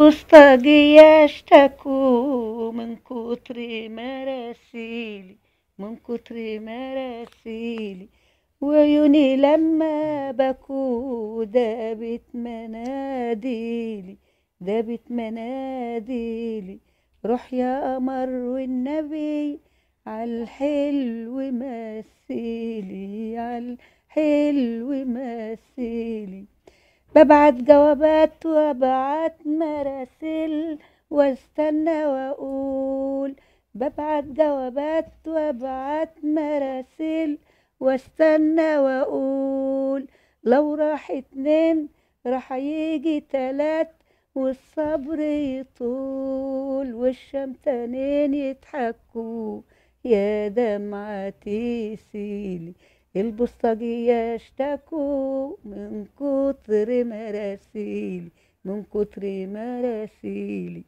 البوسطجية اشتكوا من كتر مراسيلي، من كتر مراسيلي، وعيوني لما بكوا دابت مناديلي، دابت مناديلي. روح يا قمر والنبي عالحلو مثيلي، عالحلو مثيلي. ببعت جوابات وابعت مراسيل واستنى واقول، ببعت جوابات وابعت مراسيل واستنى واقول. لو راح اتنين راح يجي تلات، والصبر يطول والشمتانين يضحكوا يا دمعتي سيلي. البوسطجية اشتكوا من كتر مراسيلي، من كتر مراسيلي.